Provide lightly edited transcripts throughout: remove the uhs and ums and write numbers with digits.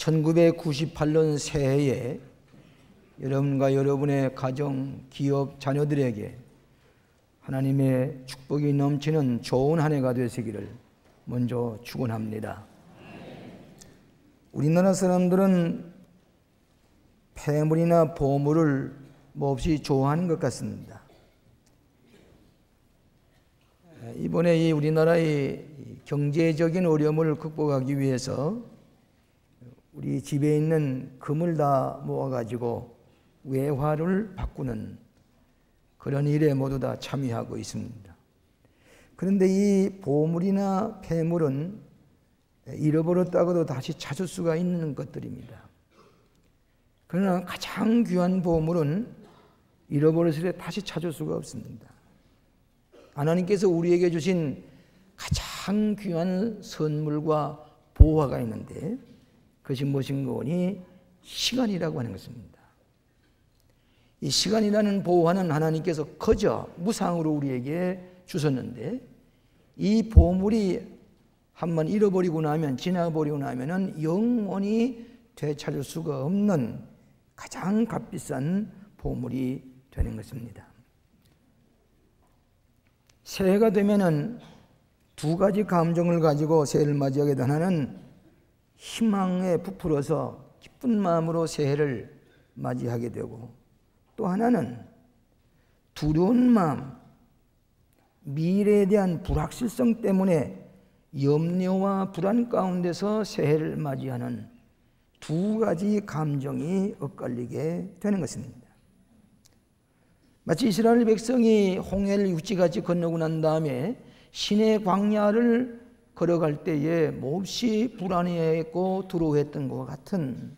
1998년 새해에 여러분과 여러분의 가정, 기업, 자녀들에게 하나님의 축복이 넘치는 좋은 한 해가 되시기를 먼저 축원합니다. 우리나라 사람들은 폐물이나 보물을 몹시 좋아하는 것 같습니다. 이번에 이 우리나라의 경제적인 어려움을 극복하기 위해서 우리 집에 있는 금을 다 모아가지고 외화를 바꾸는 그런 일에 모두 다 참여하고 있습니다. 그런데 이 보물이나 폐물은 잃어버렸다고도 다시 찾을 수가 있는 것들입니다. 그러나 가장 귀한 보물은 잃어버렸을 때 다시 찾을 수가 없습니다. 하나님께서 우리에게 주신 가장 귀한 선물과 보화가 있는데 그것이 무엇인가 하니 시간이라고 하는 것입니다. 이 시간이라는 보화는 하나님께서 거저 무상으로 우리에게 주셨는데 이 보물이 한번 잃어버리고 나면, 지나버리고 나면은 영원히 되찾을 수가 없는 가장 값비싼 보물이 되는 것입니다. 새해가 되면은 두 가지 감정을 가지고 새해를 맞이하게 되는, 하나는 희망에 부풀어서 기쁜 마음으로 새해를 맞이하게 되고, 또 하나는 두려운 마음, 미래에 대한 불확실성 때문에 염려와 불안 가운데서 새해를 맞이하는 두 가지 감정이 엇갈리게 되는 것입니다. 마치 이스라엘 백성이 홍해를 육지같이 건너고 난 다음에 시내 광야를 걸어갈 때에 몹시 불안해했고 두려워했던 것과 같은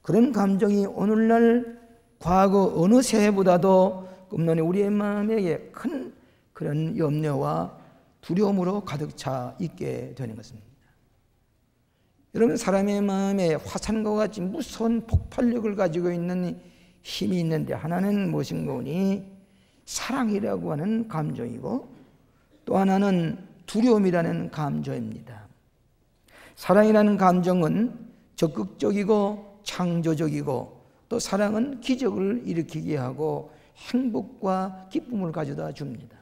그런 감정이 오늘날 과거 어느 새해보다도 끝없는 우리의 마음에 큰 그런 염려와 두려움으로 가득 차 있게 되는 것입니다. 여러분, 사람의 마음에 화산과 같이 무서운 폭발력을 가지고 있는 힘이 있는데 하나는 무엇인가 하니 사랑이라고 하는 감정이고 또 하나는 두려움이라는 감정입니다. 사랑이라는 감정은 적극적이고 창조적이고 또 사랑은 기적을 일으키게 하고 행복과 기쁨을 가져다 줍니다.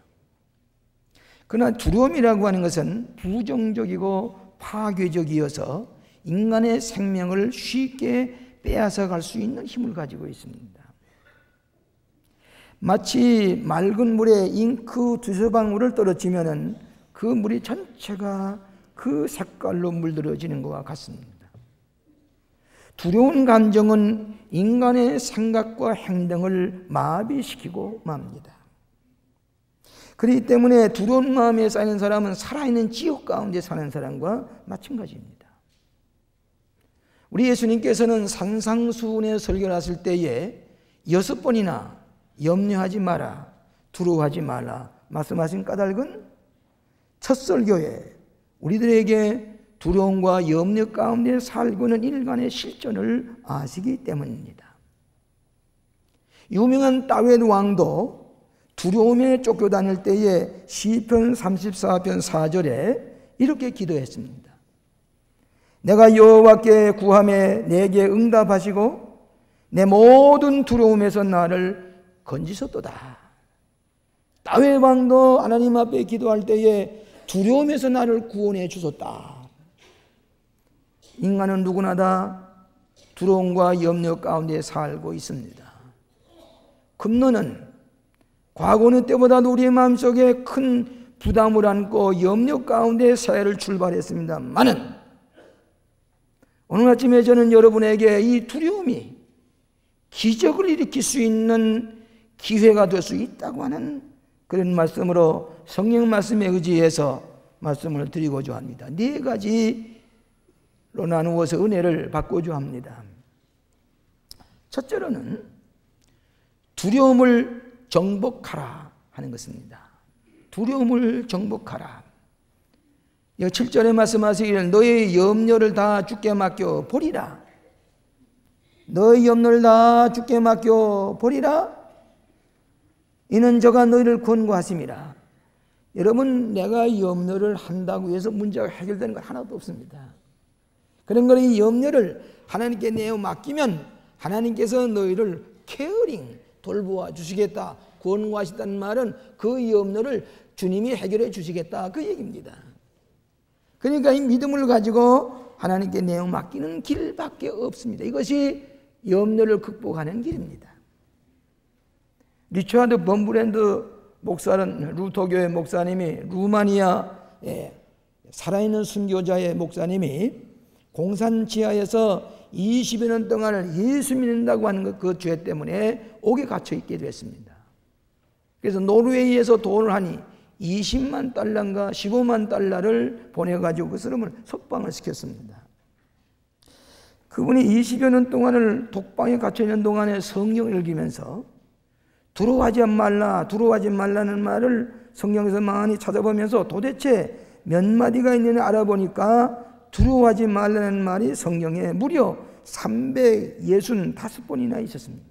그러나 두려움이라고 하는 것은 부정적이고 파괴적이어서 인간의 생명을 쉽게 빼앗아 갈 수 있는 힘을 가지고 있습니다. 마치 맑은 물에 잉크 두세 방울을 떨어지면은 그 물이 전체가 그 색깔로 물들어지는 것과 같습니다. 두려운 감정은 인간의 생각과 행동을 마비시키고 맙니다. 그렇기 때문에 두려운 마음에 쌓이는 사람은 살아있는 지옥 가운데 사는 사람과 마찬가지입니다. 우리 예수님께서는 산상수훈의 설교를 하실 때에 6번이나 염려하지 마라, 두려워하지 말라 말씀하신 까닭은 첫 설교에 우리들에게 두려움과 염려 가운데 살고 있는 인간의 실존을 아시기 때문입니다. 유명한 다윗 왕도 두려움에 쫓겨다닐 때에 시편 34편 4절에 이렇게 기도했습니다. 내가 여호와께 구하매 내게 응답하시고 내 모든 두려움에서 나를 건지셨도다. 다윗 왕도 하나님 앞에 기도할 때에 두려움에서 나를 구원해 주셨다. 인간은 누구나 다 두려움과 염려 가운데 살고 있습니다. 금노는 과거 어느 때보다도 우리의 마음속에 큰 부담을 안고 염려 가운데 새해를 출발했습니다만은 오늘 아침에 저는 여러분에게 이 두려움이 기적을 일으킬 수 있는 기회가 될 수 있다고 하는 그런 말씀으로 성령 말씀에 의지해서 말씀을 드리고자 합니다. 네 가지로 나누어서 은혜를 받고자 합니다. 첫째로는 두려움을 정복하라 하는 것입니다. 두려움을 정복하라. 7절에 말씀하시기를 너의 염려를 다 주께 맡겨 버리라. 너의 염려를 다 주께 맡겨 버리라. 이는 저가 너희를 권고하심이라. 여러분, 내가 염려를 한다고 해서 문제가 해결되는 건 하나도 없습니다. 그런 거는 이 염려를 하나님께 내어 맡기면 하나님께서 너희를 케어링, 돌보아 주시겠다, 권고하시다는 말은 그 염려를 주님이 해결해 주시겠다, 그 얘기입니다. 그러니까 이 믿음을 가지고 하나님께 내어 맡기는 길밖에 없습니다. 이것이 염려를 극복하는 길입니다. 리처드 범브랜드 목사는, 루터교회 목사님이, 루마니아에 살아있는 순교자의 목사님이 공산 지하에서 20여 년 동안을 예수 믿는다고 하는 그 죄 때문에 옥에 갇혀 있게 됐습니다. 그래서 노르웨이에서 돈을 하니 20만 달러인가 15만 달러를 보내가지고 그 사람을 석방을 시켰습니다. 그분이 20여 년 동안을 독방에 갇혀 있는 동안에 성경을 읽으면서 두려워하지 말라, 두려워하지 말라는 말을 성경에서 많이 찾아보면서 도대체 몇 마디가 있는지 알아보니까 두려워하지 말라는 말이 성경에 무려 365번이나 있었습니다.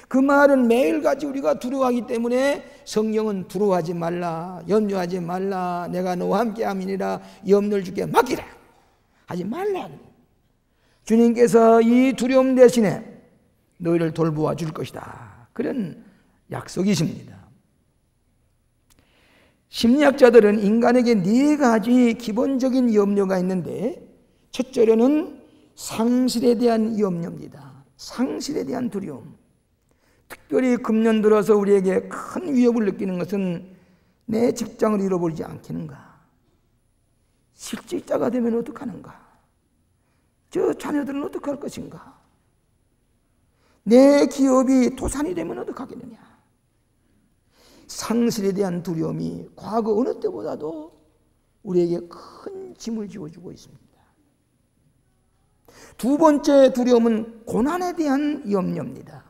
그 말은 매일같이 우리가 두려워하기 때문에 성경은 두려워하지 말라, 염려하지 말라, 내가 너와 함께 함이니라, 염려를 주께 맡기라, 하지 말라. 주님께서 이 두려움 대신에 너희를 돌보아 줄 것이다, 그런 약속이십니다. 심리학자들은 인간에게 네 가지 기본적인 염려가 있는데, 첫째로는 상실에 대한 염려입니다. 상실에 대한 두려움. 특별히 금년 들어서 우리에게 큰 위협을 느끼는 것은 내 직장을 잃어버리지 않겠는가, 실직자가 되면 어떡하는가, 저 자녀들은 어떡할 것인가, 내 기업이 도산이 되면 어떡하겠느냐. 상실에 대한 두려움이 과거 어느 때보다도 우리에게 큰 짐을 지어주고 있습니다. 두 번째 두려움은 고난에 대한 염려입니다.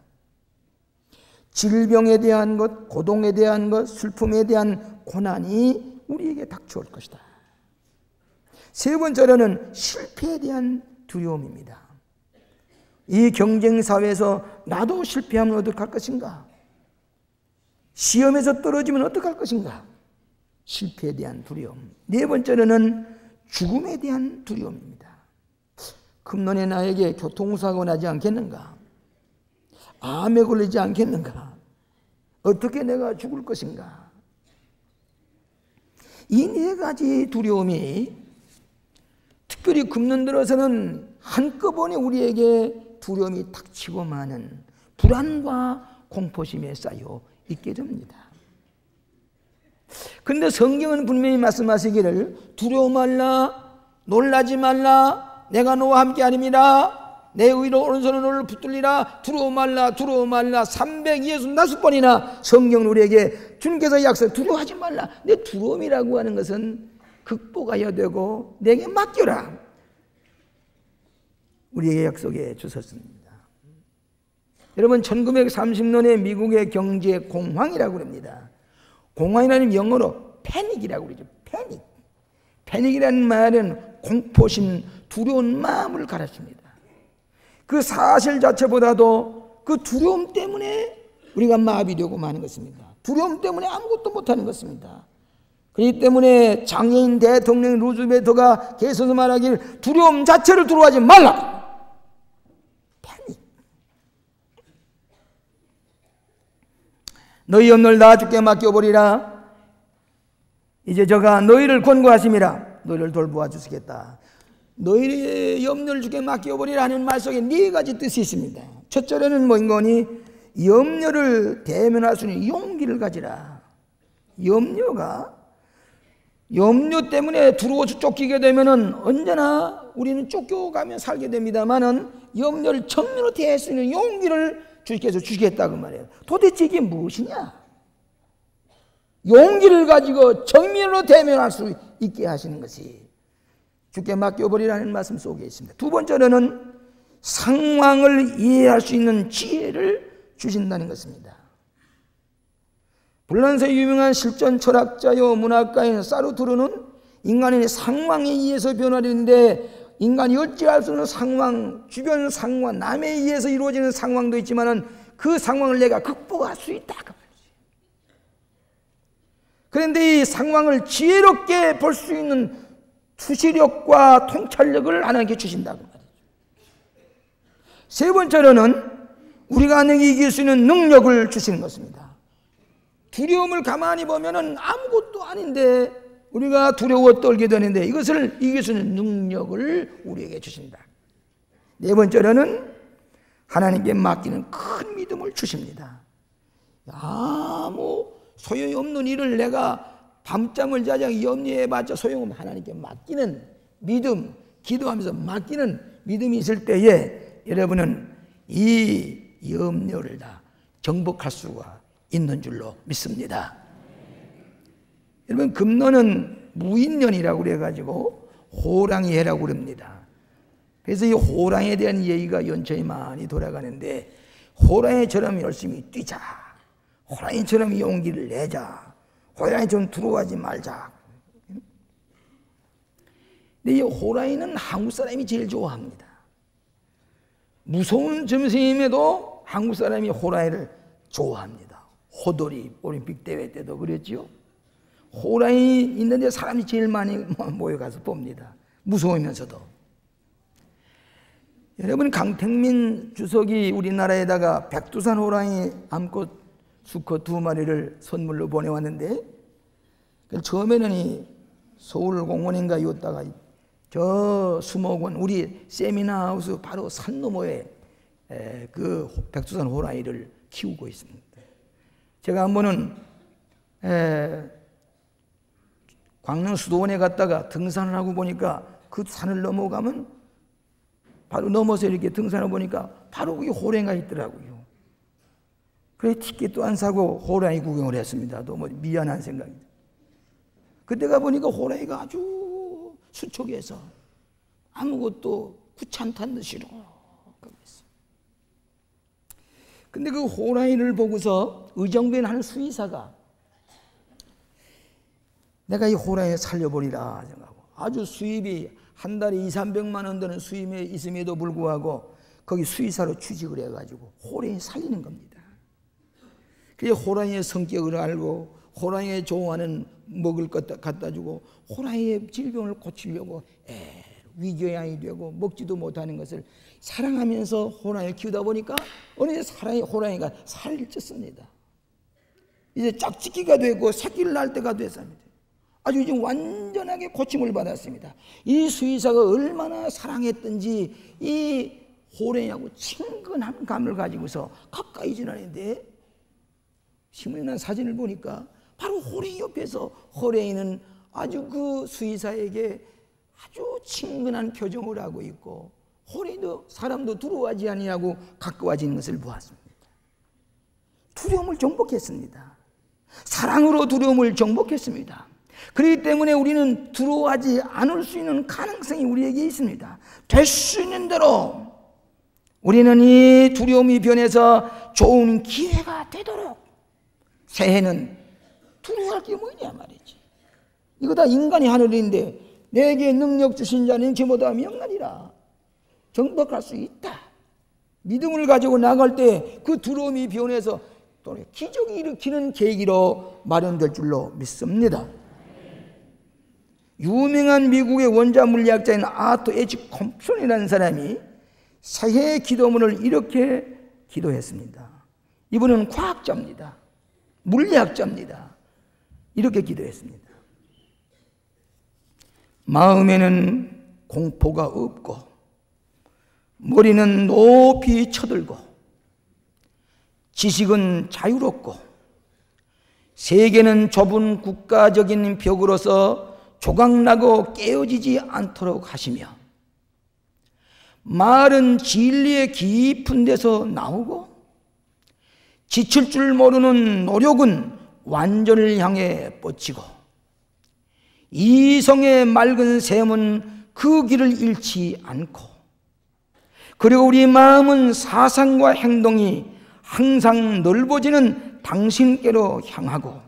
질병에 대한 것, 고동에 대한 것, 슬픔에 대한 고난이 우리에게 닥쳐올 것이다. 세 번째로는 실패에 대한 두려움입니다. 이 경쟁사회에서 나도 실패하면 어떡할 것인가, 시험에서 떨어지면 어떡할 것인가, 실패에 대한 두려움. 네 번째로는 죽음에 대한 두려움입니다. 금년에 나에게 교통사고 나지 않겠는가, 암에 걸리지 않겠는가, 어떻게 내가 죽을 것인가. 이 네 가지 두려움이 특별히 금년 들어서는 한꺼번에 우리에게 두려움이 닥치고 마는 불안과 공포심에 쌓여 있게 됩니다. 그런데 성경은 분명히 말씀하시기를 두려워 말라, 놀라지 말라, 내가 너와 함께 하림이라, 내 의로 오른손으로 너를 붙들리라, 두려워 말라, 두려워 말라 365번이나 성경은 우리에게 주님께서 약속, 두려워하지 말라. 내 두려움이라고 하는 것은 극복해야 되고 내게 맡겨라, 우리에게 약속해 주셨습니다. 여러분, 1930년에 미국의 경제 공황이라고 합니다. 공황이라는 영어로 패닉이라고 그러죠. 패닉. 패닉이라는 말은 공포심, 두려운 마음을 가르칩니다. 그 사실 자체보다도 그 두려움 때문에 우리가 마비되고 마는 것입니다. 두려움 때문에 아무것도 못하는 것입니다. 그렇기 때문에 장애인 대통령 루즈벨트가 계속해서 말하기를 두려움 자체를 두려워하지 말라. 패닉. 너희 염려를 나 주께 맡겨버리라. 이제 저가 너희를 권고하심이라. 너희를 돌보아 주시겠다. 너희의 염려를 주께 맡겨버리라 하는 말 속에 네 가지 뜻이 있습니다. 첫째로는 뭐인 거니? 염려를 대면할 수 있는 용기를 가지라. 염려 때문에 두려워서 쫓기게 되면은 언제나 우리는 쫓겨가며 살게 됩니다만은 염려를 정면으로 대할 수 있는 용기를 주께서 주시겠다고 말해요. 도대체 이게 무엇이냐? 용기를 가지고 정면으로 대면할 수 있게 하시는 것이 주께 맡겨버리라는 말씀 속에 있습니다. 두 번째로는 상황을 이해할 수 있는 지혜를 주신다는 것입니다. 불란서의 유명한 실전 철학자요 문학가인 사르트르는 인간의 상황에 의해서 변화되는데, 인간이 어찌할 수 없는 상황, 주변 상황, 남에 의해서 이루어지는 상황도 있지만은 그 상황을 내가 극복할 수 있다. 그런데 이 상황을 지혜롭게 볼 수 있는 투시력과 통찰력을 하나님께 주신다고 말이죠. 세 번째로는 우리가 이길 수 있는 능력을 주시는 것입니다. 두려움을 가만히 보면은 아무것도 아닌데 우리가 두려워 떨게 되는데 이것을 이길 수 있는 능력을 우리에게 주신다. 네 번째로는 하나님께 맡기는 큰 믿음을 주십니다. 아무 소용이 없는 일을 내가 밤잠을 자자 염려해봤자 소용없는 하나님께 맡기는 믿음, 기도하면서 맡기는 믿음이 있을 때에 여러분은 이 염려를 다 정복할 수가 있는 줄로 믿습니다. 여러분, 금론은 무인년이라고 그래가지고 호랑이 해라고 그럽니다. 그래서 이 호랑이에 대한 얘기가 연초에 많이 돌아가는데, 호랑이처럼 열심히 뛰자, 호랑이처럼 용기를 내자, 호랑이처럼 두려워하지 말자. 근데 이 호랑이는 한국 사람이 제일 좋아합니다. 무서운 점심에도 한국 사람이 호랑이를 좋아합니다. 호돌이 올림픽 대회 때도 그랬죠. 호랑이 있는데 사람이 제일 많이 모여가서 봅니다. 무서우면서도. 여러분, 강택민 주석이 우리나라에다가 백두산 호랑이 암컷 수컷 2마리를 선물로 보내왔는데, 처음에는 이 서울공원인가 였다가 저 수목원, 우리 세미나하우스 바로 산 너머에 그 백두산 호랑이를 키우고 있습니다. 제가 한 번은 광명 수도원에 갔다가 등산을 하고 보니까 그 산을 넘어가면 바로 넘어서 이렇게 등산을 보니까 바로 거기 호랑이가 있더라고요. 그래서 티켓도 안 사고 호랑이 구경을 했습니다. 너무 미안한 생각입니다. 그때 가보니까 호랑이가 아주 수척해서 아무것도 구찬탄 듯이 이러고 있어요. 근데 그 호랑이를 보고서 의정부에 하는 수의사가 내가 이 호랑이 살려버리라 생각하고, 아주 수입이 한 달에 200~300만 원 되는 수입이 있음에도 불구하고 거기 수의사로 취직을 해가지고 호랑이 살리는 겁니다. 그게 호랑이의 성격을 알고 호랑이에 좋아하는 먹을 것 갖다 주고 호랑이의 질병을 고치려고 위궤양이 되고 먹지도 못하는 것을 사랑하면서 호랑이를 키우다 보니까 어느새 호랑이가 살을 쪘습니다. 이제 짝짓기가 되고 새끼를 낳을 때가 됐습니다. 아주 이제 완전하게 고침을 받았습니다. 이 수의사가 얼마나 사랑했던지 이 호랑이하고 친근한 감을 가지고서 가까이 지나는데, 신문에 난 사진을 보니까 바로 호랑이 옆에서 호랑이는 아주 그 수의사에게 아주 친근한 표정을 하고 있고, 호랑이도 사람도 두려워하지 아니하고 가까워지는 것을 보았습니다. 두려움을 정복했습니다. 사랑으로 두려움을 정복했습니다. 그렇기 때문에 우리는 두려워하지 않을 수 있는 가능성이 우리에게 있습니다. 될 수 있는 대로 우리는 이 두려움이 변해서 좋은 기회가 되도록, 새해는 두려워할 게 뭐냐 말이지. 이거 다 인간이 하는 일인데 내게 능력 주신 자는 저보다 명하리라. 정복할 수 있다. 믿음을 가지고 나갈 때 그 두려움이 변해서 또 기적이 일으키는 계기로 마련될 줄로 믿습니다. 유명한 미국의 원자 물리학자인 아터 H 컴프슨이라는 사람이 새해 기도문을 이렇게 기도했습니다. 이분은 과학자입니다. 물리학자입니다. 이렇게 기도했습니다. 마음에는 공포가 없고 머리는 높이 쳐들고 지식은 자유롭고 세계는 좁은 국가적인 벽으로서 조각나고 깨어지지 않도록 하시며, 말은 진리의 깊은 데서 나오고 지칠 줄 모르는 노력은 완전을 향해 뻗치고 이성의 맑은 샘은 그 길을 잃지 않고, 그리고 우리 마음은 사상과 행동이 항상 넓어지는 당신께로 향하고,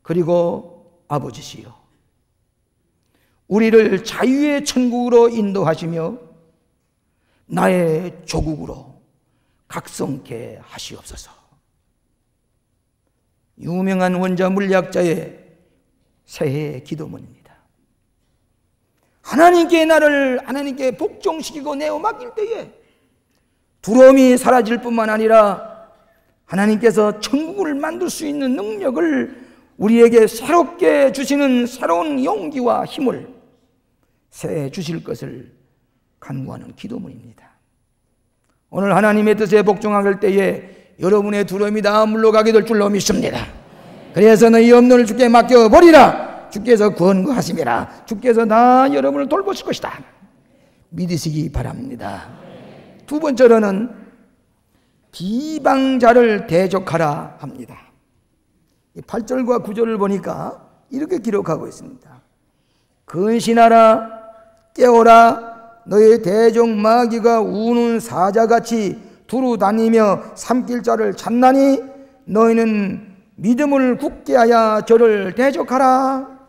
그리고 아버지시여, 우리를 자유의 천국으로 인도하시며 나의 조국으로 각성케 하시옵소서. 유명한 원자 물리학자의 새해 기도문입니다. 하나님께 복종시키고 내어 맡길 때에 두려움이 사라질 뿐만 아니라 하나님께서 천국을 만들 수 있는 능력을 우리에게 새롭게 주시는 새로운 용기와 힘을 새 주실 것을 간구하는 기도문입니다. 오늘 하나님의 뜻에 복종할 때에 여러분의 두려움이 다 물러가게 될 줄로 믿습니다. 그래서 너희 염려를 주께 맡겨버리라. 주께서 권고하심이라. 주께서 다 여러분을 돌보실 것이다. 믿으시기 바랍니다. 두 번째로는 비방자를 대적하라 합니다. 8절과 9절을 보니까 이렇게 기록하고 있습니다. 근신하라, 깨어라. 너의 대종 마귀가 우는 사자같이 두루 다니며 삼킬 자를 찾나니 너희는 믿음을 굳게 하여 저를 대적하라.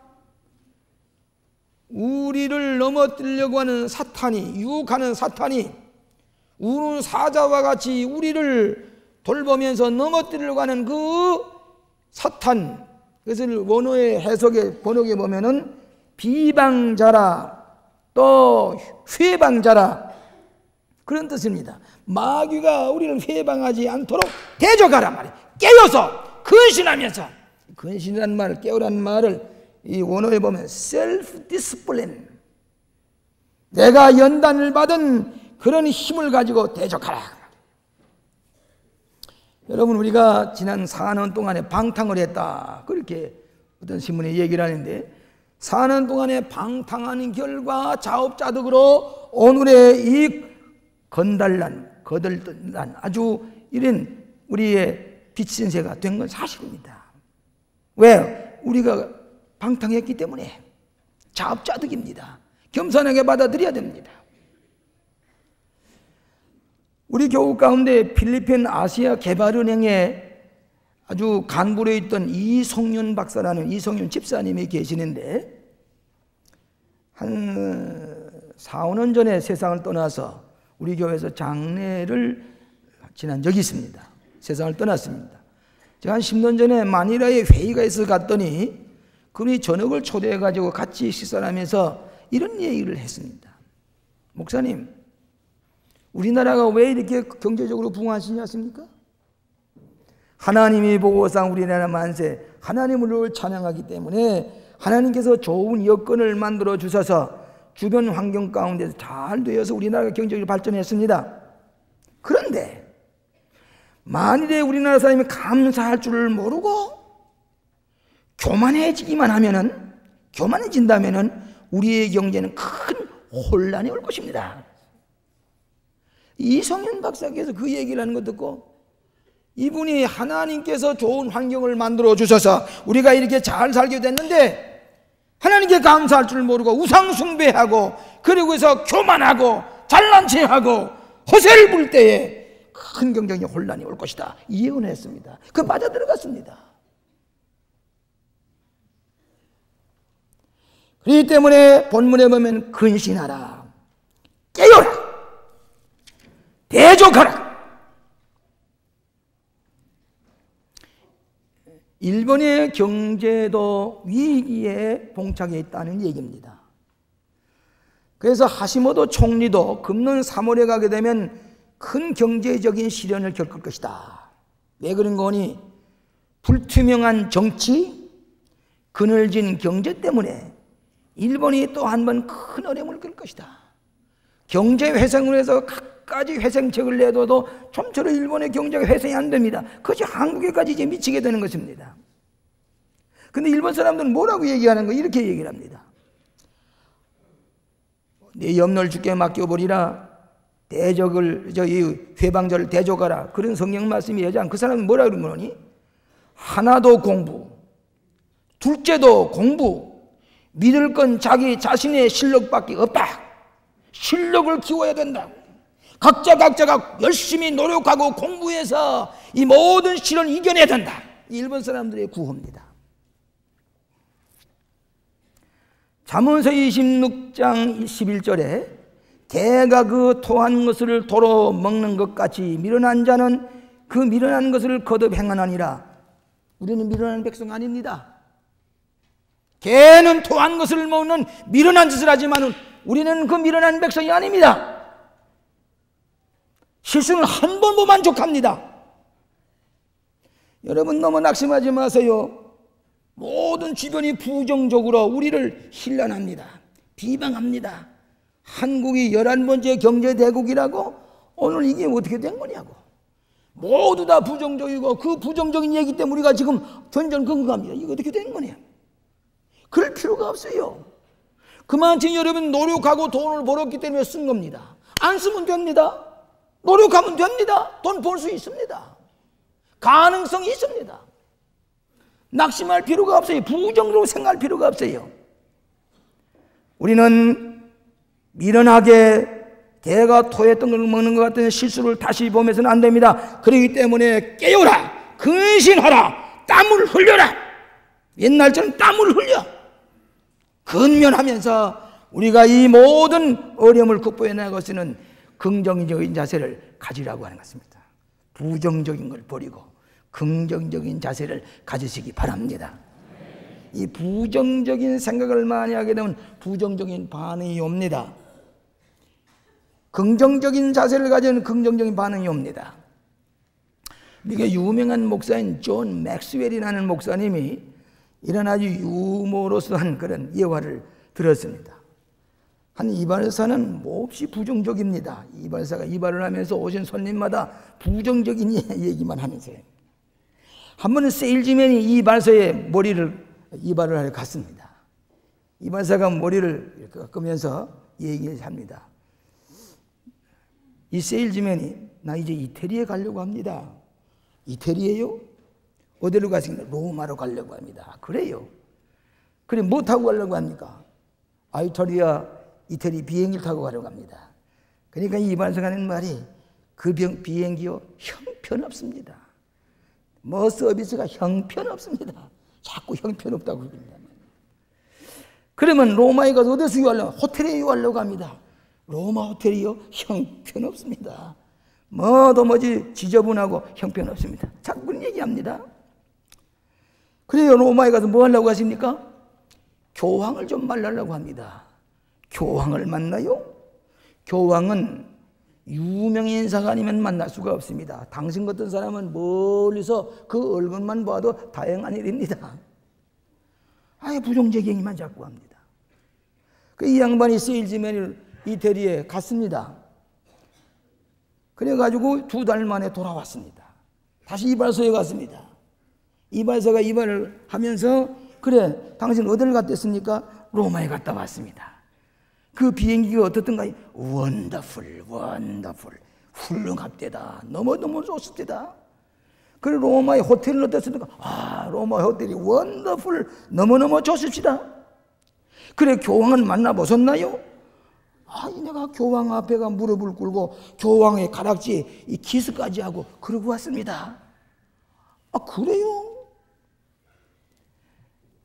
우리를 넘어뜨리려고 하는 사탄이, 유혹하는 사탄이 우는 사자와 같이 우리를 돌보면서 넘어뜨리려고 하는 그 사탄, 그것을 원어의 해석의 번역에 보면은 비방자라, 또 회방자라, 그런 뜻입니다. 마귀가 우리를 회방하지 않도록 대적하란 말이에요. 깨어서 근신하면서, 근신이라는 말을, 깨어라는 말을 이 원어에 보면 self discipline, 내가 연단을 받은 그런 힘을 가지고 대적하라. 여러분, 우리가 지난 4년 동안에 방탕을 했다, 그렇게 어떤 신문에 얘기를 하는데, 4년 동안에 방탕하는 결과 자업자득으로 오늘의 이 거들난 아주 이런 우리의 빚신세가 된 건 사실입니다. 왜? 우리가 방탕했기 때문에. 자업자득입니다. 겸손하게 받아들여야 됩니다. 우리 교우 가운데 필리핀 아시아 개발은행에 아주 간부로 있던 이성윤 박사라는 이성윤 집사님이 계시는데, 한 4, 5년 전에 세상을 떠나서 우리 교회에서 장례를 지난 적이 있습니다. 세상을 떠났습니다. 제가 한 10년 전에 마니라에 회의가 있어 갔더니 그분이 저녁을 초대해가지고 같이 식사를 하면서 이런 얘기를 했습니다. 목사님, 우리나라가 왜 이렇게 경제적으로 부흥하시지 않습니까? 하나님이 보고상 우리나라 만세, 하나님을 찬양하기 때문에 하나님께서 좋은 여건을 만들어 주셔서 주변 환경 가운데서 잘 되어서 우리나라가 경제적으로 발전했습니다. 그런데 만일에 우리나라 사람이 감사할 줄을 모르고 교만해진다면은 우리의 경제는 큰 혼란이 올 것입니다. 이성윤 박사께서 그 얘기를 하는 거 듣고, 이분이 하나님께서 좋은 환경을 만들어 주셔서 우리가 이렇게 잘 살게 됐는데 하나님께 감사할 줄 모르고 우상 숭배하고, 그리고 해서 교만하고 잘난 체하고 허세를 부릴 때에 큰 경제적인 혼란이 올 것이다, 이 예언을 했습니다. 그 맞아 들어갔습니다. 그렇기 때문에 본문에 보면 근신하라, 깨어라, 대적하라. 일본의 경제도 위기에 봉착해 있다는 얘기입니다. 그래서 하시모토 총리도 금년 3월에 가게 되면 큰 경제적인 시련을 겪을 것이다. 왜 그런 거니? 불투명한 정치, 그늘진 경제 때문에 일본이 또 한 번 큰 어려움을 겪을 것이다. 경제 회생을 해서 각가지 회생책을 내둬도 좀처럼 일본의 경제가 회생이 안 됩니다. 그것이 한국에까지 이제 미치게 되는 것입니다. 근데 일본 사람들은 뭐라고 얘기하는 거? 이렇게 얘기를 합니다. 네 염려를 주께 맡겨버리라. 회방자를 대적하라. 그런 성경 말씀이 여자 그 사람은 뭐라고 그러니? 하나도 공부, 둘째도 공부, 믿을 건 자기 자신의 실력밖에 없다. 실력을 키워야 된다. 각자가 열심히 노력하고 공부해서 이 모든 시련을 이겨내야 된다. 일본 사람들의 구호입니다. 잠언서 26장 11절에 개가 그 토한 것을 도로 먹는 것 같이 미련한 자는 그 미련한 것을 거듭 행하나니라. 우리는 미련한 백성 아닙니다. 개는 토한 것을 먹는 미련한 짓을 하지만 우리는 그 미련한 백성이 아닙니다. 실수는 한 번 보면 만족합니다. 여러분 너무 낙심하지 마세요. 모든 주변이 부정적으로 우리를 힐난합니다. 비방합니다. 한국이 11번째 경제대국이라고? 오늘 이게 어떻게 된 거냐고. 모두 다 부정적이고 그 부정적인 얘기 때문에 우리가 지금 전전긍긍합니다. 이거 어떻게 된 거냐. 그럴 필요가 없어요. 그만큼 여러분 노력하고 돈을 벌었기 때문에 쓴 겁니다. 안 쓰면 됩니다. 노력하면 됩니다. 돈 벌 수 있습니다. 가능성이 있습니다. 낙심할 필요가 없어요. 부정적으로 생각할 필요가 없어요. 우리는 미련하게 개가 토했던 걸 먹는 것 같은 실수를 다시 보면서는 안 됩니다. 그렇기 때문에 깨어라, 근신하라, 땀을 흘려라. 옛날처럼 땀을 흘려 근면하면서 우리가 이 모든 어려움을 극복해 나갈 수 있는 긍정적인 자세를 가지라고 하는 것입니다. 부정적인 걸 버리고 긍정적인 자세를 가지시기 바랍니다. 이 부정적인 생각을 많이 하게 되면 부정적인 반응이 옵니다. 긍정적인 자세를 가지는 긍정적인 반응이 옵니다. 미국의 유명한 목사인 존 맥스웰이라는 목사님이 이런 아주 유머러스한 그런 예화를 들었습니다. 한 이발사는 몹시 부정적입니다. 이발사가 이발을 하면서 오신 손님마다 부정적인 얘기만 하면서요. 한 번은 세일즈맨이 이발사의 머리를 이발을 하러 갔습니다. 이발사가 머리를 깎으면서 얘기합니다. 이 세일즈맨이 나 이제 이태리에 가려고 합니다. 이태리에요? 어디로 가십니까? 로마로 가려고 합니다. 그래요? 그래 뭐 타고 가려고 합니까? 이태리 비행기를 타고 가려고 합니다. 그러니까 이 이발사가 하는 말이 그 비행기요 형편없습니다. 뭐 서비스가 형편없습니다. 자꾸 형편없다고 그럽니다. 그러면 로마에 가서 어디서 유하려고? 호텔에 유하려고 합니다. 로마 호텔이요 형편없습니다. 뭐도 뭐지 지저분하고 형편없습니다. 자꾸 그런 얘기합니다. 그래요. 로마에 가서 뭐 하려고 하십니까? 교황을 좀 만나려고 합니다. 교황을 만나요? 교황은 유명인사가 아니면 만날 수가 없습니다. 당신 같은 사람은 멀리서 그 얼굴만 봐도 다행한 일입니다. 아예 부정적인 얘기만 자꾸 합니다. 이 양반이 세일즈맨을 이태리에 갔습니다. 그래가지고 2달 만에 돌아왔습니다. 다시 이발소에 갔습니다. 이발사가 이발을 하면서 그래 당신 어디를 갔다 왔습니까? 로마에 갔다 왔습니다. 그 비행기가 어떻던가요? 원더풀 훌륭합대다. 너무너무 좋습니다. 그래 로마의 호텔은 어떻습니까? 로마 호텔이 원더풀 너무너무 좋습니다. 그래 교황은 만나보셨나요? 내가 교황 앞에가 무릎을 꿇고 교황의 가락지에 이 키스까지 하고 그러고 왔습니다. 그래요?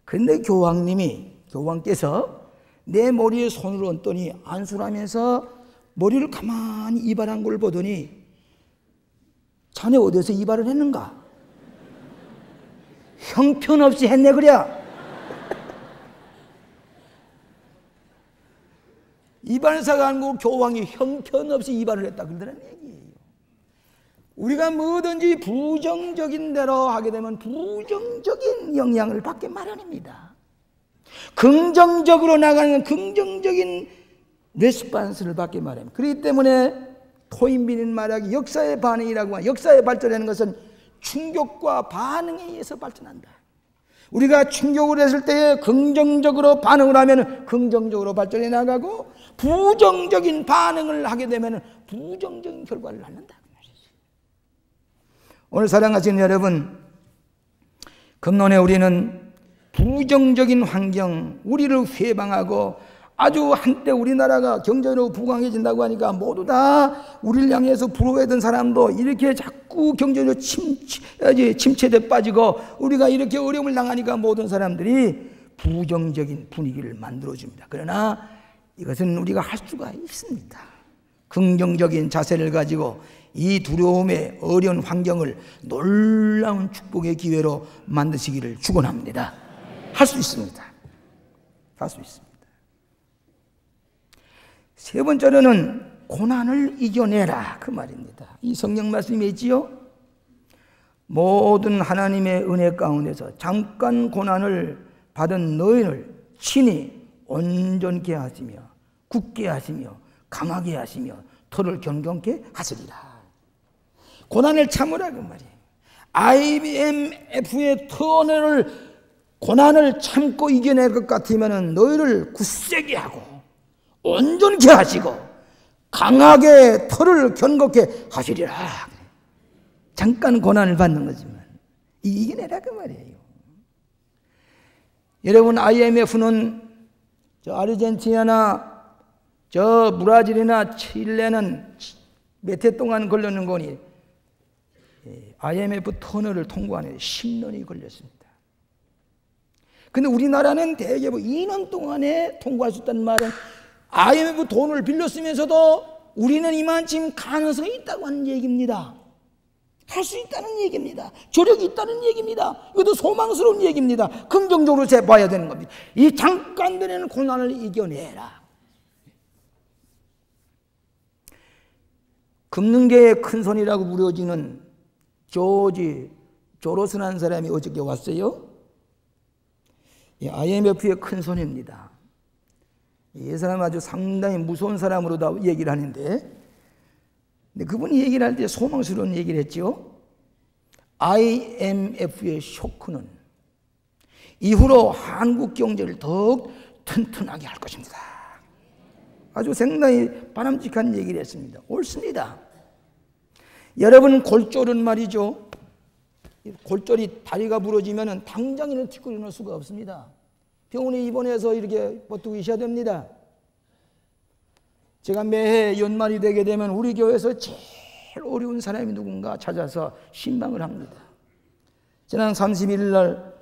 근데 교황께서 내 머리에 손을 얹더니 안수하면서 머리를 가만히 이발한 걸 보더니 자네 어디서 이발을 했는가? 형편없이 했네 그래. 이발사가 아니고 교황이 형편없이 이발을 했다 그러더라는 얘기예요. 우리가 뭐든지 부정적인 대로 하게 되면 부정적인 영향을 받게 마련입니다. 긍정적으로 나가는 긍정적인 레스판스를 받게 마련입니다. 그렇기 때문에 토인비는 말하기 역사의 반응이라고 하는 역사의 발전하는 것은 충격과 반응에 의해서 발전한다. 우리가 충격을 했을 때 긍정적으로 반응을 하면 긍정적으로 발전해 나가고 부정적인 반응을 하게 되면 부정적인 결과를 낳는다. 오늘 사랑하시는 여러분, 금론에 우리는 부정적인 환경, 우리를 회방하고 아주 한때 우리나라가 경제로 부강해진다고 하니까 모두 다 우리를 향해서 부러워했던 사람도 이렇게 자꾸 경제로 침체돼 빠지고 우리가 이렇게 어려움을 당하니까 모든 사람들이 부정적인 분위기를 만들어줍니다. 그러나 이것은 우리가 할 수가 있습니다. 긍정적인 자세를 가지고 이 두려움의 어려운 환경을 놀라운 축복의 기회로 만드시기를 축원합니다. 할 수 있습니다. 할 수 있습니다. 세 번째로는 고난을 이겨내라, 그 말입니다. 이 성경 말씀이 있지요. 모든 하나님의 은혜 가운데서 잠깐 고난을 받은 너희를 친히 온전케 하시며 굳게 하시며 강하게 하시며 터를 견고케 하시리라. 고난을 참으라, 그 말이에요. IMF의 터널을 고난을 참고 이겨낼 것 같으면 너희를 굳세게 하고 온전케 하시고 강하게 터를 견고케 하시리라. 잠깐 고난을 받는 거지만 이겨내라, 그 말이에요. 여러분, IMF는 저 아르헨티나나 저 브라질이나 칠레는 몇 해 동안 걸리는 거니 IMF 터널을 통과하는데 10년이 걸렸습니다. 근데 우리나라는 대개 2년 동안에 통과할 수 있다는 말은 IMF 돈을 빌렸으면서도 우리는 이만큼 가능성이 있다고 하는 얘기입니다. 할 수 있다는 얘기입니다. 조력이 있다는 얘기입니다. 이것도 소망스러운 얘기입니다. 긍정적으로 봐야 되는 겁니다. 이 잠깐 드는 고난을 이겨내라. 금능계의 큰손이라고 부려지는 조지 조로스라는 사람이 어저께 왔어요. IMF의 큰손입니다. 이 사람 아주 상당히 무서운 사람으로 다 얘기를 하는데, 근데 그분이 얘기를 할 때 소망스러운 얘기를 했죠. IMF의 쇼크는 이후로 한국 경제를 더욱 튼튼하게 할 것입니다. 아주 상당히 바람직한 얘기를 했습니다. 옳습니다. 여러분, 골절은 말이죠. 골절이 다리가 부러지면 당장에는 딛고 일어날 수가 없습니다. 병원에 입원해서 이렇게 버티고 계셔야 됩니다. 제가 매해 연말이 되게 되면 우리 교회에서 제일 어려운 사람이 누군가 찾아서 신방을 합니다. 지난 31일 날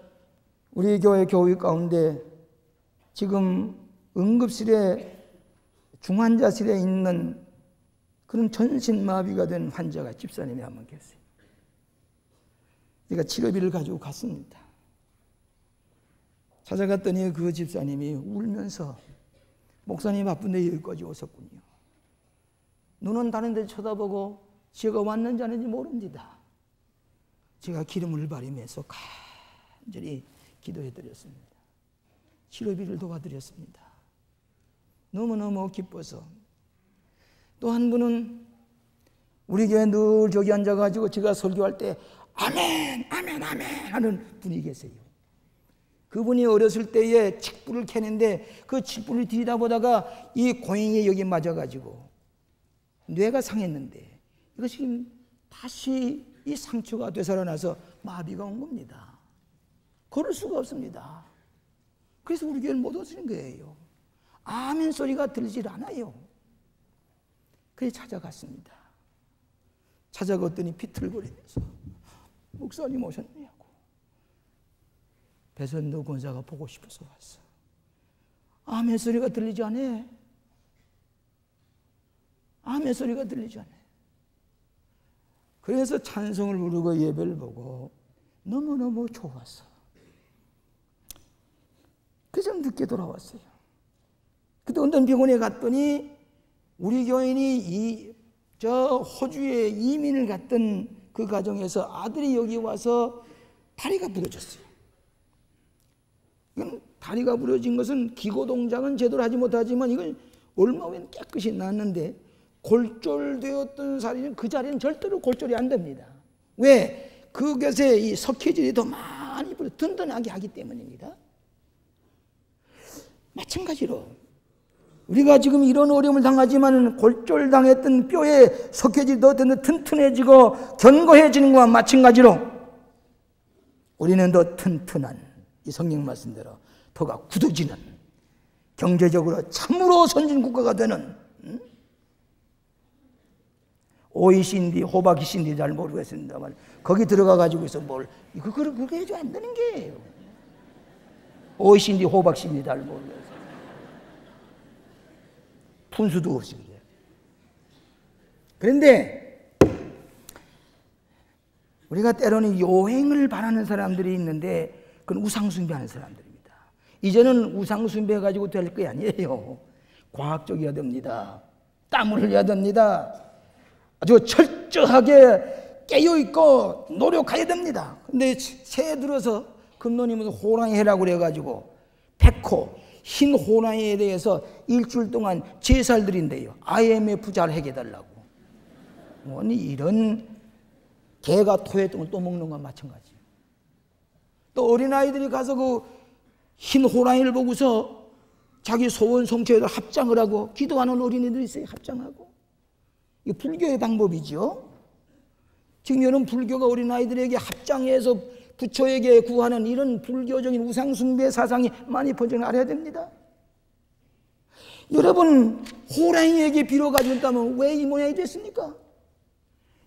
우리 교회 교육 가운데 지금 응급실에 중환자실에 있는 그런 전신마비가 된 환자가 집사님이 한 분 계세요. 제가 치료비를 가지고 갔습니다. 찾아갔더니 그 집사님이 울면서 목사님 바쁜데 여기까지 오셨군요. 눈은 다른 데 쳐다보고 제가 왔는지 아닌지 모릅니다. 제가 기름을 바르면서 간절히 기도해드렸습니다. 치료비를 도와드렸습니다. 너무너무 기뻐서. 또 한 분은 우리 교회 늘 저기 앉아가지고 제가 설교할 때 아멘, 아멘, 아멘 하는 분이 계세요. 그분이 어렸을 때에 칡불을 캐는데 그 칡불을 들여다보다가 이 고양이 여기 맞아가지고 뇌가 상했는데 이것이 지금 다시 이 상처가 되살아나서 마비가 온 겁니다. 걸을 수가 없습니다. 그래서 우리 교회를 못 오시는 거예요. 아멘 소리가 들리질 않아요. 그래서 찾아갔습니다. 찾아갔더니 비틀거리면서 목사님 오셨냐고. 배선도 권사가 보고 싶어서 왔어. 아멘 소리가 들리지 않아. 아멘 소리가 들리지 않아. 그래서 찬송을 부르고 예배를 보고 너무너무 좋았어. 그래서 늦게 돌아왔어요. 그때 어떤 병원에 갔더니 우리 교인이 저 호주에 이민을 갔던 그 가정에서 아들이 여기 와서 다리가 부러졌어요. 이건 다리가 부러진 것은 기고 동작은 제대로 하지 못하지만 이건 얼마 후에 깨끗이 났는데 골절되었던 사리는 그 자리는 절대로 골절이 안 됩니다. 왜? 그것에 이 석회질이 더 많이 든든하게 하기 때문입니다. 마찬가지로 우리가 지금 이런 어려움을 당하지만 골절당했던 뼈에 석회질이 더 튼튼해지고 견고해지는 것과 마찬가지로 우리는 더 튼튼한 이 성경 말씀대로 더가 굳어지는 경제적으로 참으로 선진국가가 되는 OECD, 호박이신디 잘 모르겠습니다만 거기 들어가 가지고서 뭘 그렇게 해도 안 되는 게예요. OECD, 호박신디 잘 모르겠어요. 분수도 없이 그래요. 그런데 우리가 때로는 요행을 바라는 사람들이 있는데 그건 우상숭배하는 사람들입니다. 이제는 우상숭배 가지고 될 게 아니에요. 과학적이어야 됩니다. 땀을 흘려야 됩니다. 아주 철저하게 깨어있고 노력해야 됩니다. 근데 새해 들어서 금노님은 호랑이 해라고 그래가지고 백호, 흰 호랑이에 대해서 일주일 동안 제사를 드린대요. IMF 잘 해결해달라고. 아니 이런 개가 토했던 걸 또 먹는 건 마찬가지. 또 어린아이들이 가서 그 흰 호랑이를 보고서 자기 소원 성취에다 합장을 하고 기도하는 어린이들이 있어요. 합장하고. 이게 불교의 방법이죠. 지금 여러분 불교가 어린아이들에게 합장해서 부처에게 구하는 이런 불교적인 우상숭배 사상이 많이 퍼져나가야 알아야 됩니다. 여러분 호랑이에게 빌어가지고 있다면 왜 이 모양이 됐습니까?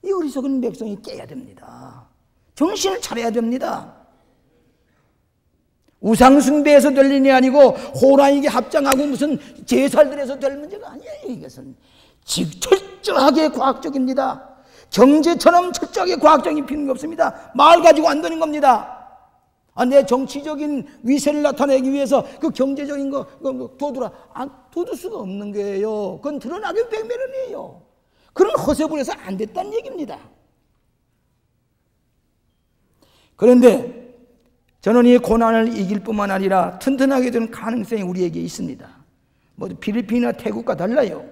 이 어리석은 백성이 깨야 됩니다. 정신을 차려야 됩니다. 우상숭배에서 될 일이 아니고 호랑이에게 합장하고 무슨 제살들에서 될 문제가 아니에요. 이것은 철저하게 과학적입니다. 경제처럼 철저하게 과학적인 필요가 없습니다. 말 가지고 안 되는 겁니다. 내 정치적인 위세를 나타내기 위해서 그 경제적인 거 도두라 도둘 수가 없는 거예요. 그건 드러나게 백면이에요. 그런 허세부에서 안 됐다는 얘기입니다. 그런데 저는 이 고난을 이길 뿐만 아니라 튼튼하게 되는 가능성이 우리에게 있습니다. 뭐 필리핀이나 태국과 달라요.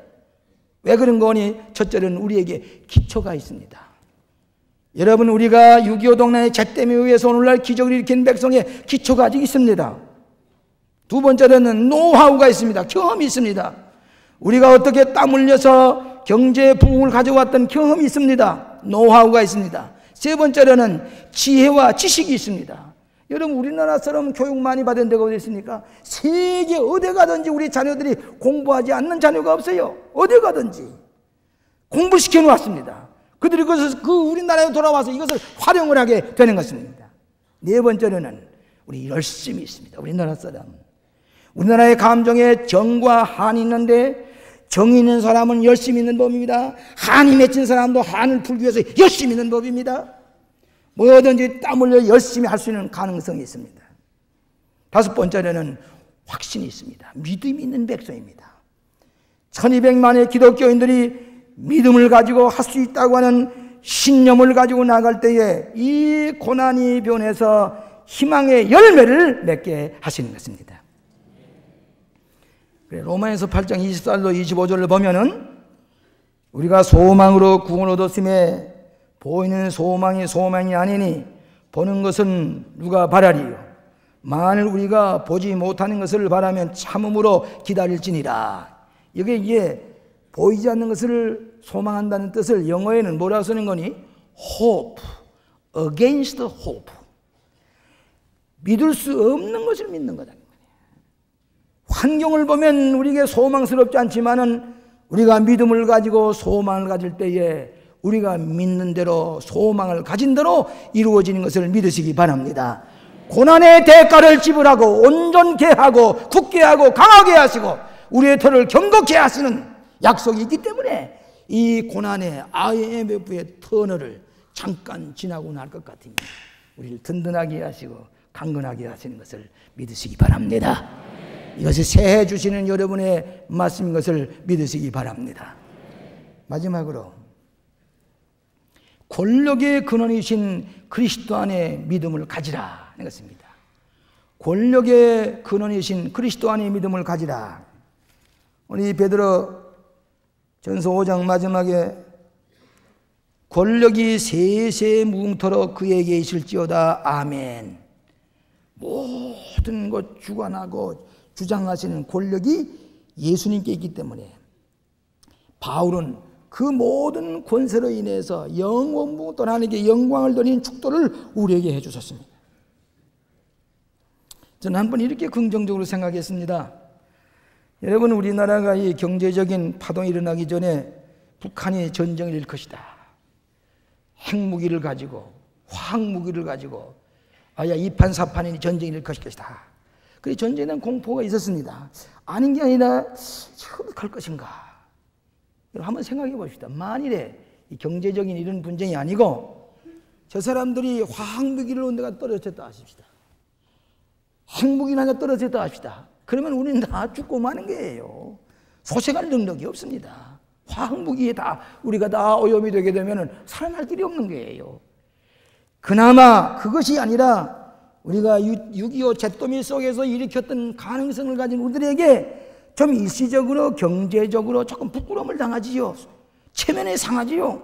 왜 그런 거니? 첫째는 우리에게 기초가 있습니다. 여러분 우리가 6.25 동란의 잣댐에 의해서 오늘날 기적을 일으킨 백성의 기초가 아직 있습니다. 두 번째로는 노하우가 있습니다. 경험이 있습니다. 우리가 어떻게 땀 흘려서 경제 부흥을 가져왔던 경험이 있습니다. 노하우가 있습니다. 세 번째로는 지혜와 지식이 있습니다. 여러분 우리나라 사람 교육 많이 받은 데가 어디 있습니까? 세계 어디 가든지 우리 자녀들이 공부하지 않는 자녀가 없어요. 어디 가든지 공부시켜 놓았습니다. 그들이 우리나라에 돌아와서 이것을 활용을 하게 되는 것입니다. 네 번째로는 우리 열심이 있습니다. 우리나라 사람. 우리나라의 감정에 정과 한이 있는데 정이 있는 사람은 열심히 있는 법입니다. 한이 맺힌 사람도 한을 풀기 위해서 열심히 있는 법입니다. 뭐든지 땀 흘려 열심히 할 수 있는 가능성이 있습니다. 다섯 번째로는 확신이 있습니다. 믿음이 있는 백성입니다. 1200만의 기독교인들이 믿음을 가지고 할 수 있다고 하는 신념을 가지고 나갈 때에 이 고난이 변해서 희망의 열매를 맺게 하시는 것입니다. 로마에서 8장 24절로 25절을 보면은 우리가 소망으로 구원을 얻었음에 보이는 소망이 아니니 보는 것은 누가 바라리요. 만일 우리가 보지 못하는 것을 바라면 참음으로 기다릴지니라. 이게 보이지 않는 것을 소망한다는 뜻을 영어에는 뭐라고 쓰는 거니? hope, against hope. 믿을 수 없는 것을 믿는 거다. 환경을 보면 우리에게 소망스럽지 않지만은 우리가 믿음을 가지고 소망을 가질 때에 우리가 믿는 대로 소망을 가진 대로 이루어지는 것을 믿으시기 바랍니다. 고난의 대가를 지불하고 온전케 하고 굳게 하고 강하게 하시고 우리의 터를 견고케 하시는 약속이 있기 때문에 이 고난의 IMF의 터널을 잠깐 지나고 날 것 같으니 우리를 든든하게 하시고 강건하게 하시는 것을 믿으시기 바랍니다. 이것이 새해 주시는 여러분의 말씀인 것을 믿으시기 바랍니다. 마지막으로 권력의 근원이신 그리스도 안에 믿음을 가지라 하는 것입니다. 권력의 근원이신 그리스도 안에 믿음을 가지라. 우리 베드로 전서 5장 마지막에 권력이 세세 무궁토록 그에게 있을지어다. 아멘. 모든 것 주관하고 주장하시는 권력이 예수님께 있기 때문에 바울은 그 모든 권세로 인해서 영원부터 하나님께 영광을 돌리는 축도를 우리에게 해주셨습니다. 저는 한번 이렇게 긍정적으로 생각했습니다. 여러분 우리나라가 이 경제적인 파동이 일어나기 전에 북한이 전쟁을 일 것이다. 핵무기를 가지고 화학무기를 가지고 이판사판이 전쟁이 일 것이다. 그래서 전쟁에 대한 공포가 있었습니다. 아닌 게 아니라 어떡할 것인가. 한번 생각해 봅시다. 만일에 이 경제적인 이런 분쟁이 아니고 저 사람들이 화학무기를 온데가 떨어졌다 하십시다. 핵무기를 하나 떨어졌다 합시다. 그러면 우리는 다 죽고 마는 거예요. 소생할 능력이 없습니다. 화학무기에 다 우리가 다 오염이 되게 되면 살아날 길이 없는 거예요. 그나마 그것이 아니라 우리가 6.25 잿더미 속에서 일으켰던 가능성을 가진 우리들에게 좀 일시적으로 경제적으로 조금 부끄러움을 당하지요. 체면에 상하지요.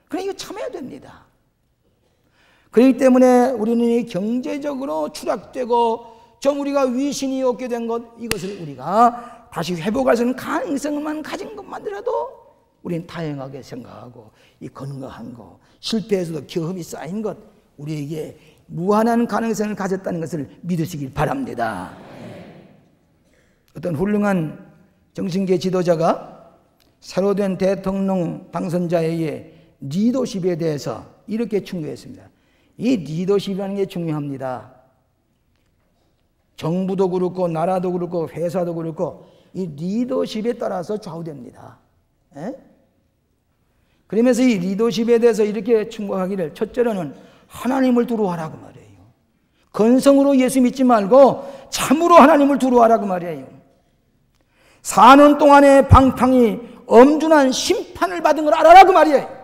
그러니 이거 참아야 됩니다. 그렇기 때문에 우리는 경제적으로 추락되고 좀 우리가 위신이 없게 된 것, 이것을 우리가 다시 회복할 수 있는 가능성만 가진 것만이라도 우리는 다양하게 생각하고 이 건강한 것, 실패에서도 경험이 쌓인 것, 우리에게 무한한 가능성을 가졌다는 것을 믿으시길 바랍니다. 어떤 훌륭한 정신계 지도자가 새로 된 대통령 당선자의 리더십에 대해서 이렇게 충고했습니다. 이 리더십이라는 게 중요합니다. 정부도 그렇고 나라도 그렇고 회사도 그렇고 이 리더십에 따라서 좌우됩니다. 그러면서 이 리더십에 대해서 이렇게 충고하기를, 첫째로는 하나님을 두려워하라고 말이에요. 건성으로 예수 믿지 말고 참으로 하나님을 두려워하라고 말이에요. 사는 동안의 방탕이 엄중한 심판을 받은 걸 알아라고 말이에요.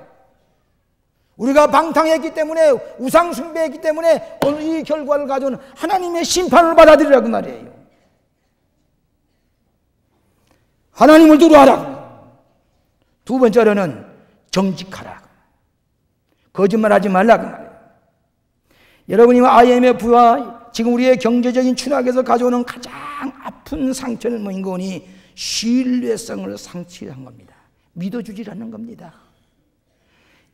우리가 방탕했기 때문에, 우상 숭배했기 때문에 오늘 이 결과를 가져온 하나님의 심판을 받아들이라고 말이에요. 하나님을 두려워하라. 두 번째로는 정직하라. 거짓말하지 말라고 말이에요. 여러분이 IMF와 지금 우리의 경제적인 추락에서 가져오는 가장 아픈 상처는 뭐인 거니? 신뢰성을 상실한 겁니다. 믿어주질 않는 겁니다.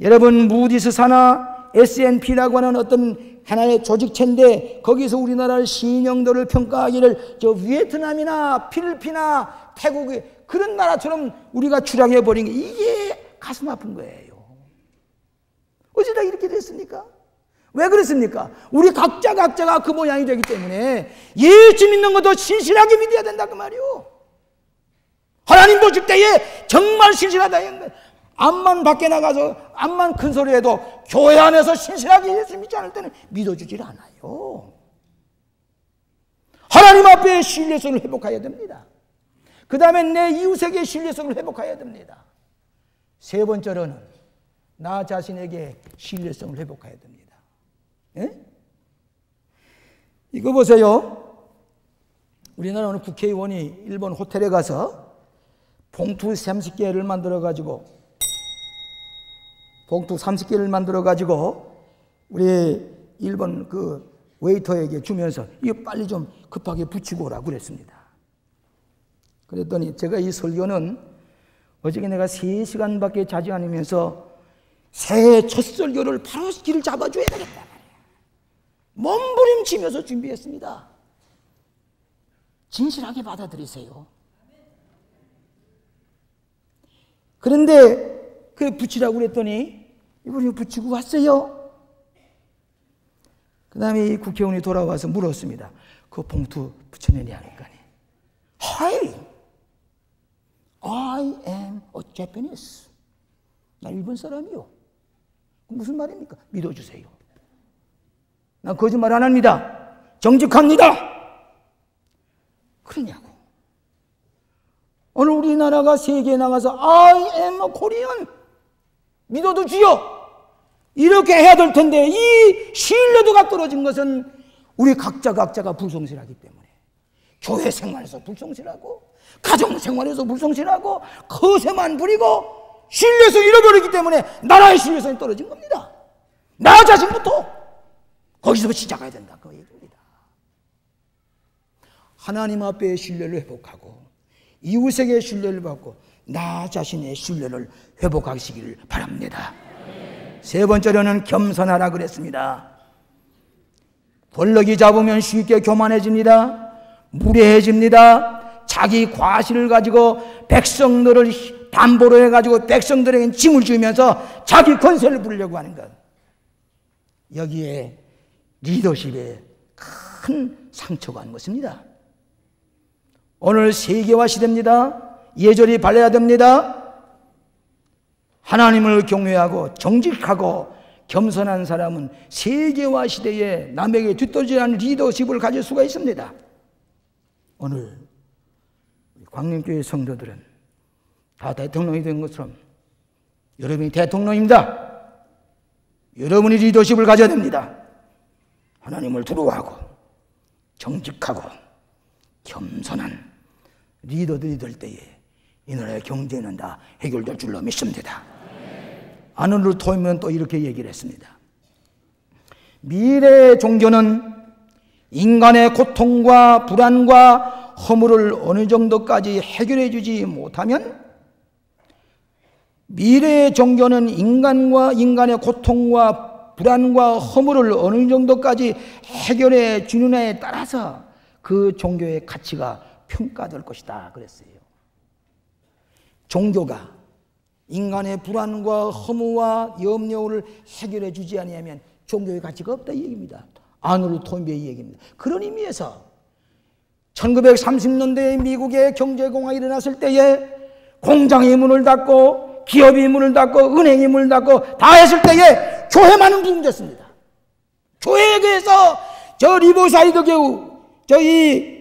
여러분, 무디스 산하 S&P라고 하는 어떤 하나의 조직체인데 거기서 우리나라의 신용도를 평가하기를 저 베트남이나 필리핀이나 태국 그런 나라처럼 우리가 추락해버린 게 이게 가슴 아픈 거예요. 어쩌다 이렇게 됐습니까? 왜 그렇습니까? 우리 각자가 그 모양이 되기 때문에 예수 믿는 것도 신실하게 믿어야 된다 그 말이요. 하나님 보실 때에 정말 신실하다. 암만 밖에 나가서 암만 큰 소리 해도 교회 안에서 신실하게 예수 믿지 않을 때는 믿어주질 않아요. 하나님 앞에 신뢰성을 회복해야 됩니다. 그 다음에 내 이웃에게 신뢰성을 회복해야 됩니다. 세 번째로는 나 자신에게 신뢰성을 회복해야 됩니다. 예? 이거 보세요. 우리나라 어느 국회의원이 일본 호텔에 가서 봉투 30개를 만들어 가지고 우리 일본 그 웨이터에게 주면서 이거 빨리 좀 급하게 붙이고 오라고 그랬습니다. 그랬더니 제가 이 설교는 어저께 내가 3시간밖에 자지 않으면서 새해 첫 설교를 바로 길을 잡아줘야 되겠다. 몸부림치면서 준비했습니다. 진실하게 받아들이세요. 그런데 그 붙이라고 그랬더니 이분이 붙이고 왔어요. 그 다음에 이 국회의원이 돌아와서 물었습니다. 그 봉투 붙였느냐 하니까 Hi, I am a Japanese. 나 일본 사람이요. 무슨 말입니까? 믿어주세요. 난 거짓말 안 합니다. 정직합니다. 그러냐고. 오늘 우리나라가 세계에 나가서 I am a Korean. 믿어도 주여. 이렇게 해야 될 텐데 이 신뢰도가 떨어진 것은 우리 각자가 불성실하기 때문에 교회 생활에서 불성실하고 가정 생활에서 불성실하고 거세만 부리고 신뢰성을 잃어버리기 때문에 나라의 신뢰성이 떨어진 겁니다. 나 자신부터 거기서 시작해야 된다 그 얘기입니다. 하나님 앞에 신뢰를 회복하고 이웃에게 신뢰를 받고 나 자신의 신뢰를 회복하시기를 바랍니다. 세 번째로는 겸손하라 그랬습니다. 권력이 잡으면 쉽게 교만해집니다. 무례해집니다. 자기 과실을 가지고 백성들을 담보로 해가지고 백성들에게 짐을 주면서 자기 권세를 부리려고 하는 것. 여기에 리더십에 큰 상처가 온 것입니다. 오늘 세계화 시대입니다. 예절이 발려야 됩니다. 하나님을 경외하고 정직하고 겸손한 사람은 세계화 시대에 남에게 뒤떨어지지 않은 리더십을 가질 수가 있습니다. 오늘 광림교회 성도들은 다 대통령이 된 것처럼 여러분이 대통령입니다. 여러분이 리더십을 가져야 됩니다. 하나님을 두려워하고 정직하고 겸손한 리더들이 될 때에 이 나라의 경제는 다 해결될 줄로 믿습니다. 아너를 토이면 또 이렇게 얘기를 했습니다. 미래의 종교는 인간의 고통과 불안과 허물을 어느 정도까지 해결해 주지 못하면, 미래의 종교는 인간의 고통과 불안과 허물을 어느 정도까지 해결해 주느냐에 따라서 그 종교의 가치가 평가될 것이다 그랬어요. 종교가 인간의 불안과 허무와 염려를 해결해 주지 않으면 종교의 가치가 없다 이 얘기입니다. 아노르 토인베의 얘기입니다. 그런 의미에서 1930년대에 미국의 경제공황이 일어났을 때에 공장이 문을 닫고 기업이 문을 닫고 은행이 문을 닫고 다 했을 때에 교회만은 붕괴했습니다. 교회에서 저 리버사이드 교우 저희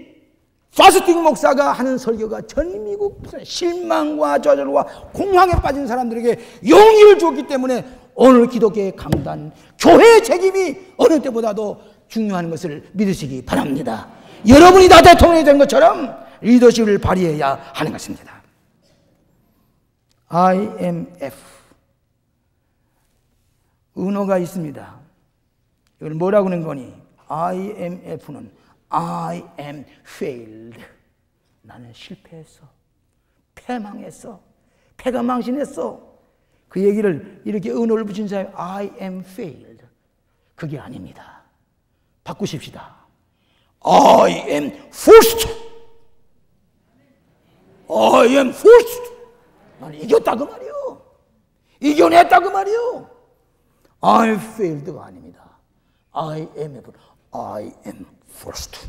파스팅 목사가 하는 설교가 전 미국 실망과 좌절과 공황에 빠진 사람들에게 용기를 줬기 때문에 오늘 기독교의 강단, 교회의 책임이 어느 때보다도 중요한 것을 믿으시기 바랍니다. 여러분이 다 대통령이 된 것처럼 리더십을 발휘해야 하는 것입니다. IMF 은어가 있습니다. 이걸 뭐라고 하는 거니? IMF는 I am failed. 나는 실패했어. 패망했어. 패가 망신했어. 그 얘기를 이렇게 은어를 붙인 사람이 I am failed. 그게 아닙니다. 바꾸십시다. I am first. I am first. 나는 이겼다 그 말이요. 이겨냈다 그 말이요. I failed가 아닙니다. I am first.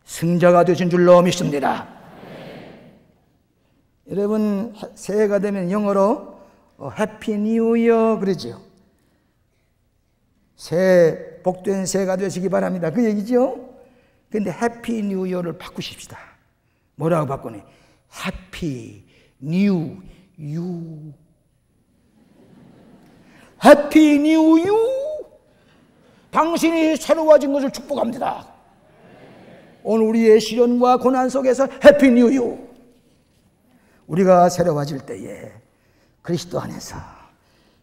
승자가 되신 줄로 믿습니다. 여러분 새해가 되면 영어로 해피 뉴 이어 그러죠. 새해 복된 새해가 되시기 바랍니다. 그 얘기죠. 근데 해피 뉴 이어를 바꾸십시다. 뭐라고 바꾸네? 해피 뉴 유. 해피 뉴 유. 당신이 새로워진 것을 축복합니다. 오늘 우리의 시련과 고난 속에서 해피 뉴 유. 우리가 새로워질 때에 그리스도 안에서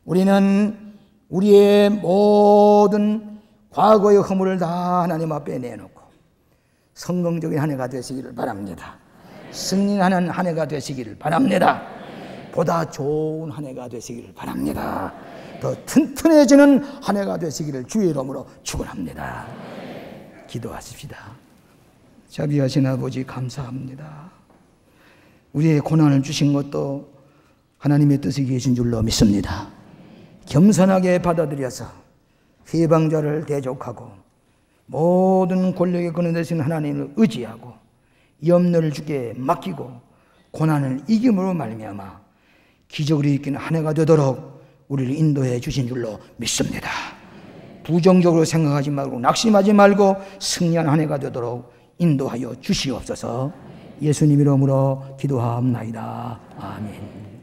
우리는 우리의 모든 과거의 허물을 다 하나님 앞에 내놓고 성공적인 한 해가 되시기를 바랍니다. 승리하는 한 해가 되시기를 바랍니다. 보다 좋은 한 해가 되시기를 바랍니다. 더 튼튼해지는 한 해가 되시기를 주의 이름으로 축원합니다. 기도하십시다. 자비하신 아버지 감사합니다. 우리의 고난을 주신 것도 하나님의 뜻이 계신 줄로 믿습니다. 겸손하게 받아들여서 해방자를 대적하고 모든 권력에 근원되신 하나님을 의지하고 염려를 주께 맡기고 고난을 이김으로 말미암아 기적을 일으키는 한 해가 되도록 우리를 인도해 주신 줄로 믿습니다. 부정적으로 생각하지 말고 낙심하지 말고 승리한 한 해가 되도록 인도하여 주시옵소서. 예수님 이름으로 기도하옵나이다. 아멘.